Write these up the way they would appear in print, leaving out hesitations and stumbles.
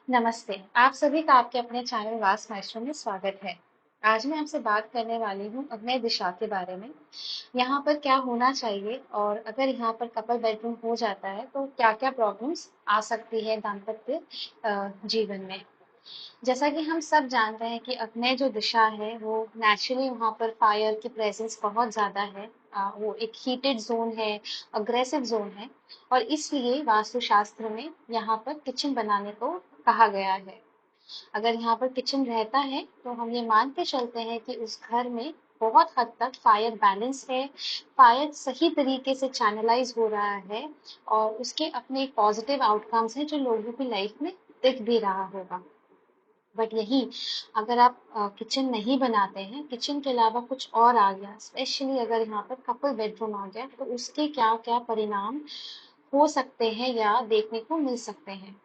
नमस्ते, आप सभी का आपके अपने चैनल वास्ट माइस्ट्रो में स्वागत है। आज मैं आपसे बात करने वाली हूँ अग्नि दिशा के बारे में। यहाँ पर क्या होना चाहिए और अगर यहाँ पर कपल बेडरूम हो जाता है तो क्या-क्या प्रॉब्लम्स आ सकती है दाम्पत्य जीवन में। जैसा कि हम सब जानते हैं कि अग्नि जो दिशा है वो नेचुरली वहाँ पर फायर की प्रेजेंस बहुत ज़्यादा है। वो एक हीटेड जोन है, अग्रेसिव जोन है और इसलिए वास्तुशास्त्र में यहाँ पर किचन बनाने को कहा गया है। अगर यहाँ पर किचन रहता है तो हम ये मान के चलते हैं कि उस घर में बहुत हद तक फायर बैलेंस है, फायर सही तरीके से चैनलाइज हो रहा है और उसके अपने पॉजिटिव आउटकम्स हैं जो लोगों की लाइफ में दिख भी रहा होगा। बट यही अगर आप किचन नहीं बनाते हैं, किचन के अलावा कुछ और आ गया, स्पेशली अगर यहाँ पर कपल बेडरूम आ गया तो उसके क्या क्या परिणाम हो सकते हैं या देखने को मिल सकते हैं।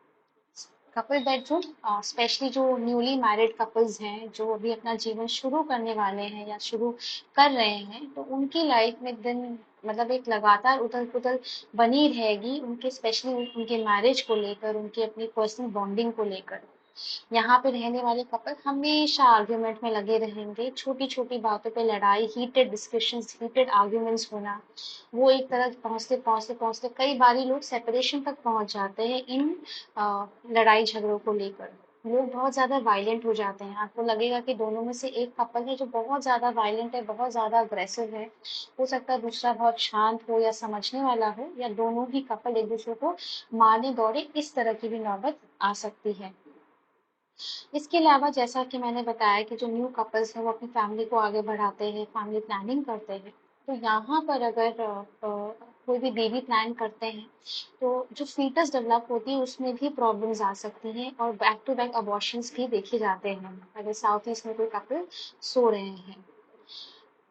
कपल बेडरूम स्पेशली जो न्यूली मैरिड कपल्स हैं जो अभी अपना जीवन शुरू करने वाले हैं या शुरू कर रहे हैं तो उनकी लाइफ में दिन मतलब एक लगातार उथल पुथल बनी रहेगी, उनके स्पेशली उनके मैरिज को लेकर, उनकी अपनी पर्सनल बॉन्डिंग को लेकर। यहाँ पे रहने वाले कपल हमेशा आर्ग्यूमेंट में लगे रहेंगे, छोटी छोटी बातों पे लड़ाई, हीटेड डिस्कशंस, हीटेड आर्ग्यूमेंट्स होना। वो एक तरह पहुंचते पहुंचते पहुंचते कई बारी लोग सेपरेशन तक पहुंच जाते हैं इन लड़ाई झगड़ों को लेकर। लोग बहुत ज्यादा वायलेंट हो जाते हैं, आपको लगेगा कि दोनों में से एक कपल है जो बहुत ज्यादा वायलेंट है, बहुत ज्यादा अग्रेसिव है। हो सकता है दूसरा बहुत शांत हो या समझने वाला हो, या दोनों ही कपल एक दूसरे को मारने दौड़े, इस तरह की भी नौबत आ सकती है। इसके अलावा जैसा कि मैंने बताया कि जो न्यू कपल्स हैं वो अपनी फैमिली को आगे बढ़ाते हैं, फैमिली प्लानिंग करते हैं। तो यहाँ पर अगर कोई भी बेबी प्लान करते हैं तो जो फीटस डेवलप होती है उसमें भी प्रॉब्लम्स आ सकती हैं और बैक टू बैक अबॉर्शंस भी देखे जाते हैं अगर साउथ ईस्ट में कोई कपल सो रहे हैं।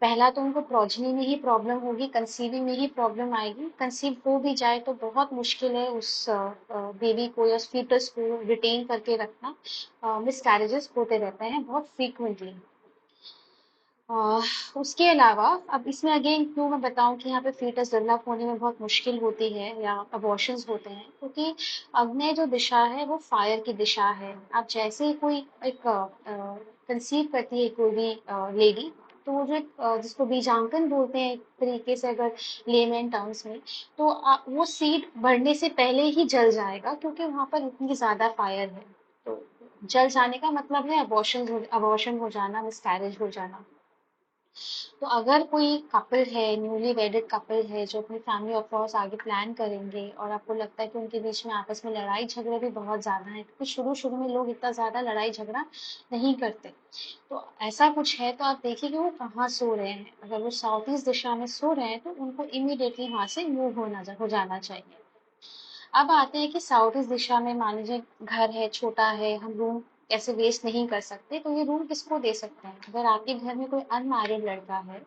पहला तो उनको प्रोजनी में ही प्रॉब्लम होगी, कंसीविंग में ही प्रॉब्लम आएगी। कंसीव हो भी जाए तो बहुत मुश्किल है उस बेबी को या उस फीटस को रिटेन करके रखना। मिसकैरेजेस होते रहते हैं बहुत फ्रीक्वेंटली। उसके अलावा अब इसमें अगेन क्यों मैं बताऊं कि यहाँ पे फीटस डेवलप होने में बहुत मुश्किल होती है या अबॉर्शंस होते हैं, क्योंकि अग्नि जो दिशा है वो फायर की दिशा है। अब जैसे ही कोई एक कंसीव करती है कोई भी लेडी, तो वो जो जिसको बीजांकन बोलते हैं एक तरीके से अगर लेमन टर्म्स में, तो वो सीड बढ़ने से पहले ही जल जाएगा क्योंकि वहां पर इतनी ज्यादा फायर है। तो जल जाने का मतलब है अबॉर्शन हो जाना, मिसकैरेज हो जाना। तो अगर कोई कपल है, न्यूली वेडेड कपल है जो अपनी फैमिली ऑफ कोर्स आगे प्लान करेंगे और आपको लगता है कि उनके बीच में आपस में लड़ाई झगड़े भी बहुत ज्यादा है, क्योंकि शुरू शुरू में लोग इतना ज्यादा लड़ाई झगड़ा नहीं करते, तो ऐसा कुछ है तो आप देखिए कि वो कहाँ सो रहे हैं। अगर वो साउथ ईस्ट दिशा में सो रहे हैं तो उनको इमीडिएटली वहां से मूव हो जाना चाहिए। अब आते हैं कि साउथ ईस्ट दिशा में मान लीजिए घर है, छोटा है, हम रूम ऐसे वेस्ट नहीं कर सकते, तो ये रूम किसको दे सकते हैं? अगर आपके घर में कोई अनमैरिड लड़का है,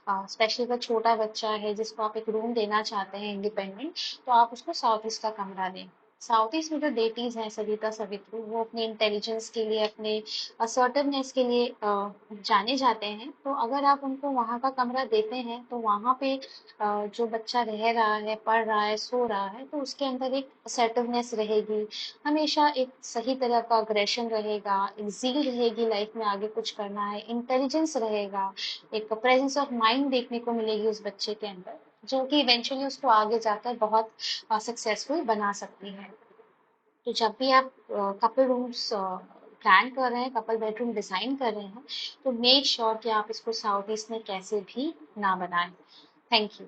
स्पेशली अगर छोटा बच्चा है जिसको आप एक रूम देना चाहते हैं इंडिपेंडेंट, तो आप उसको साउथ ईस्ट का कमरा दें। साउथ ईस्ट में जो डेटीज हैं सविता सवित्री, वो अपने इंटेलिजेंस के लिए, अपने असर्टिवनेस के लिए जाने जाते हैं। तो अगर आप उनको वहाँ का कमरा देते हैं तो वहाँ पे जो बच्चा रह रहा है, पढ़ रहा है, सो रहा है, तो उसके अंदर एक असर्टिवनेस रहेगी, हमेशा एक सही तरह का अग्रेशन रहेगा, एक ज़ील रहेगी लाइफ में आगे कुछ करना है, इंटेलिजेंस रहेगा, एक प्रेजेंस ऑफ माइंड देखने को मिलेगी उस बच्चे के अंदर, जो कि इवेंचुअली उसको आगे जाकर बहुत सक्सेसफुल बना सकती है। तो जब भी आप कपल रूम्स प्लान कर रहे हैं, कपल बेडरूम डिजाइन कर रहे हैं, तो मेक श्योर कि आप इसको साउथ ईस्ट में कैसे भी ना बनाएं। Thank you.